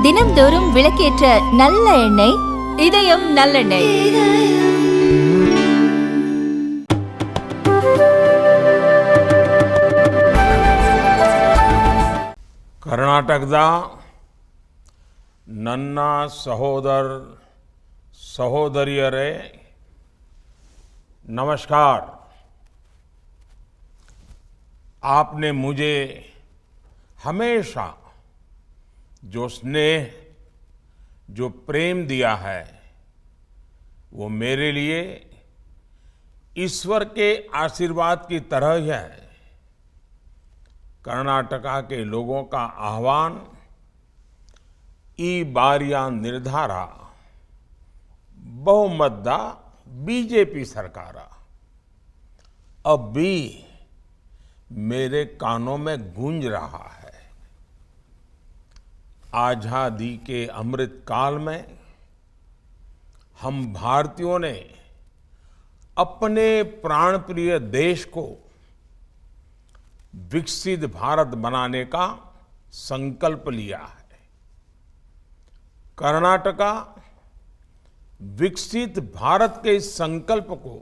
தினம்தோறும் விளக்கேற்ற நல்ல எண்ணெய் இதயம் நல்லெண்ணெய். कर्नाटक दा नन्ना सहोदर सहोदरियरे नमस्कार. आपने मुझे हमेशा जो स्नेह, जो प्रेम दिया है, वो मेरे लिए ईश्वर के आशीर्वाद की तरह ही है. कर्नाटका के लोगों का आह्वान ई बारिया निर्धारा बहुमतदा बीजेपी सरकारा अब भी मेरे कानों में गूंज रहा है. आजादी के अमृत काल में हम भारतीयों ने अपने प्राणप्रिय देश को विकसित भारत बनाने का संकल्प लिया है. कर्नाटका विकसित भारत के इस संकल्प को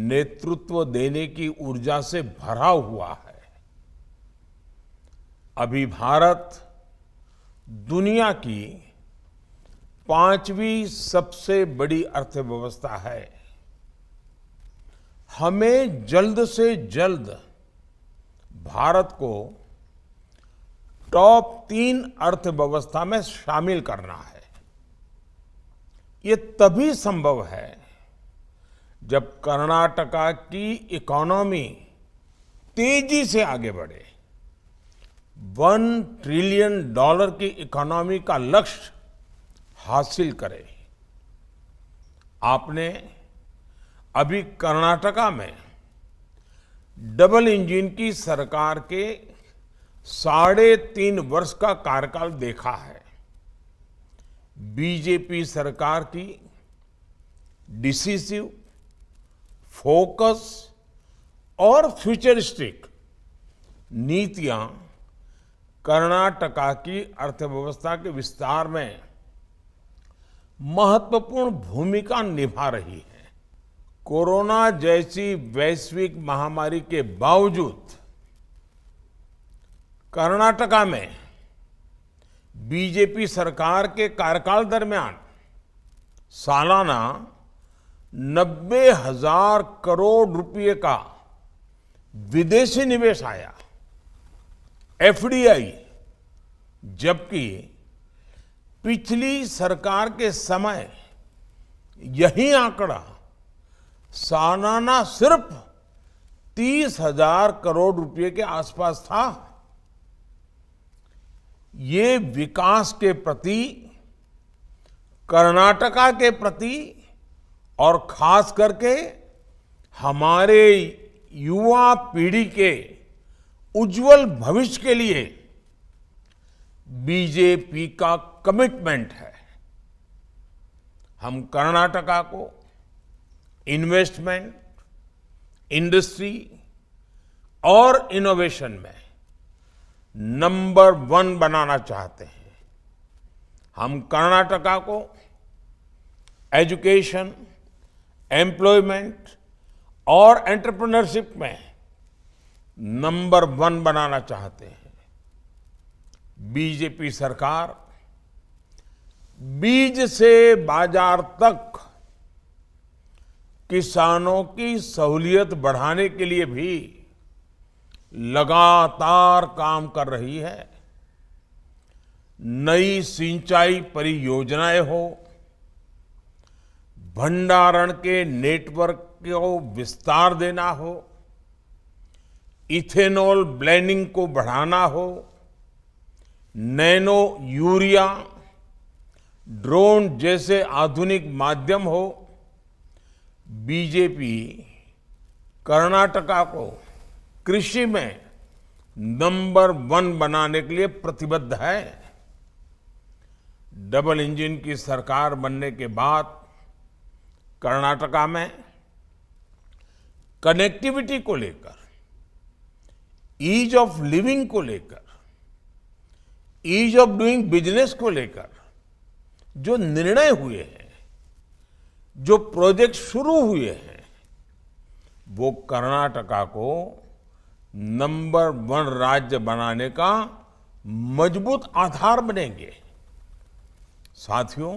नेतृत्व देने की ऊर्जा से भरा हुआ है. अभी भारत दुनिया की 5वीं सबसे बड़ी अर्थव्यवस्था है. हमें जल्द से जल्द भारत को टॉप 3 अर्थव्यवस्था में शामिल करना है. ये तभी संभव है जब कर्नाटका की इकोनॉमी तेजी से आगे बढ़े. $1 ट्रिलियन की इकोनॉमी का लक्ष्य हासिल करे. आपने अभी कर्नाटका में डबल इंजन की सरकार के 3.5 वर्ष का कार्यकाल देखा है. बीजेपी सरकार की डिसिसिव, फोकस और फ्यूचरिस्टिक नीतियां कर्नाटका की अर्थव्यवस्था के विस्तार में महत्वपूर्ण भूमिका निभा रही है. कोरोना जैसी वैश्विक महामारी के बावजूद कर्नाटका में बीजेपी सरकार के कार्यकाल दरमियान सालाना 90,000 करोड़ रुपए का विदेशी निवेश आया, एफडीआई, जबकि पिछली सरकार के समय यही आंकड़ा सालाना सिर्फ 30,000 करोड़ रुपए के आसपास था. ये विकास के प्रति, कर्नाटका के प्रति और खास करके हमारे युवा पीढ़ी के उज्जवल भविष्य के लिए बीजेपी का कमिटमेंट है. हम कर्नाटका को इन्वेस्टमेंट, इंडस्ट्री और इनोवेशन में नंबर 1 बनाना चाहते हैं. हम कर्नाटका को एजुकेशन, एम्प्लॉयमेंट और एंटरप्रेन्योरशिप में नंबर 1 बनाना चाहते हैं. बीजेपी सरकार बीज से बाजार तक किसानों की सहूलियत बढ़ाने के लिए भी लगातार काम कर रही है. नई सिंचाई परियोजनाएं हो, भंडारण के नेटवर्क को विस्तार देना हो, इथेनॉल ब्लेंडिंग को बढ़ाना हो, नैनो यूरिया, ड्रोन जैसे आधुनिक माध्यम हो, बीजेपी कर्नाटका को कृषि में नंबर 1 बनाने के लिए प्रतिबद्ध है. डबल इंजन की सरकार बनने के बाद कर्नाटका में कनेक्टिविटी को लेकर, ईज ऑफ लिविंग को लेकर ईज ऑफ डूइंग बिजनेस को लेकर जो निर्णय हुए हैं, जो प्रोजेक्ट शुरू हुए हैं, वो कर्नाटका को नंबर 1 राज्य बनाने का मजबूत आधार बनेंगे। साथियों,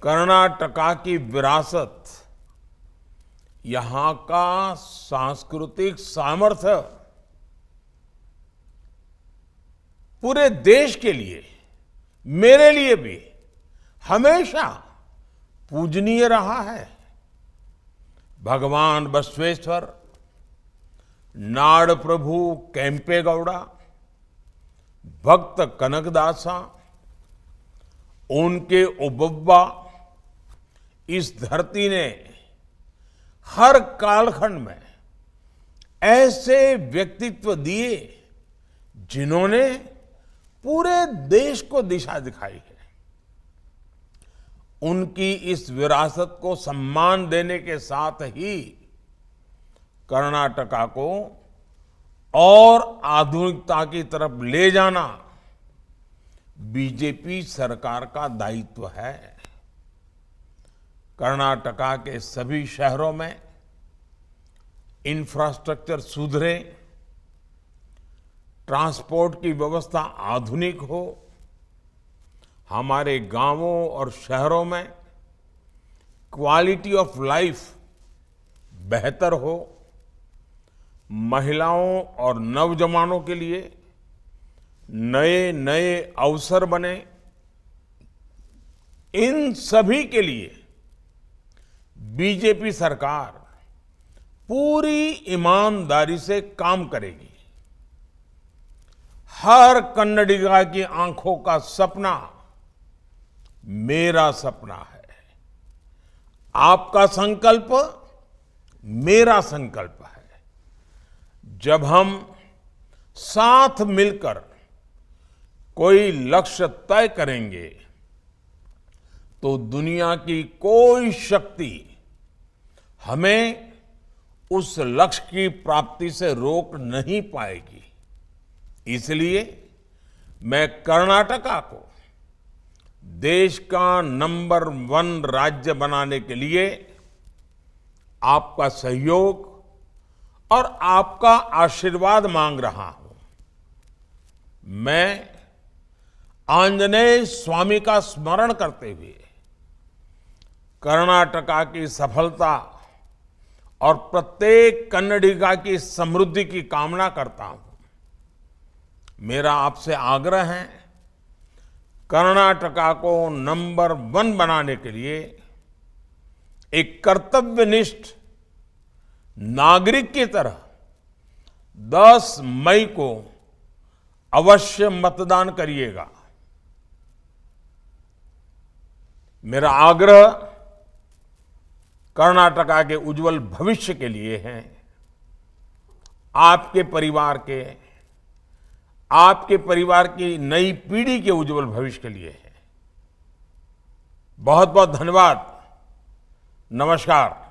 कर्नाटका की विरासत, यहां का सांस्कृतिक सामर्थ्य पूरे देश के लिए, मेरे लिए भी हमेशा पूजनीय रहा है। भगवान बसवेश्वर, नाड़ प्रभु केम्पेगौड़ा, भक्त कनकदासा, उनके ओबव्वा, इस धरती ने हर कालखंड में ऐसे व्यक्तित्व दिए जिन्होंने पूरे देश को दिशा दिखाई है। उनकी इस विरासत को सम्मान देने के साथ ही कर्नाटका को और आधुनिकता की तरफ ले जाना बीजेपी सरकार का दायित्व है। कर्नाटका के सभी शहरों में इंफ्रास्ट्रक्चर सुधरे, ट्रांसपोर्ट की व्यवस्था आधुनिक हो, हमारे गांवों और शहरों में क्वालिटी ऑफ लाइफ बेहतर हो, महिलाओं और नौजवानों के लिए नए नए अवसर बने, इन सभी के लिए बीजेपी सरकार पूरी ईमानदारी से काम करेगी। हर कन्नडिगा की आंखों का सपना मेरा सपना है। आपका संकल्प मेरा संकल्प है। जब हम साथ मिलकर कोई लक्ष्य तय करेंगे तो दुनिया की कोई शक्ति हमें उस लक्ष्य की प्राप्ति से रोक नहीं पाएगी। इसलिए मैं कर्नाटका को देश का नंबर 1 राज्य बनाने के लिए आपका सहयोग और आपका आशीर्वाद मांग रहा हूं। मैं आंजनेय स्वामी का स्मरण करते हुए कर्नाटका की सफलता और प्रत्येक कन्नडिगा की समृद्धि की कामना करता हूं। मेरा आपसे आग्रह है, कर्नाटका को नंबर 1 बनाने के लिए एक कर्तव्यनिष्ठ नागरिक की तरह 10 मई को अवश्य मतदान करिएगा। मेरा आग्रह कर्नाटका के उज्जवल भविष्य के लिए है, आपके परिवार की नई पीढ़ी के उज्जवल भविष्य के लिए है। बहुत बहुत धन्यवाद। नमस्कार।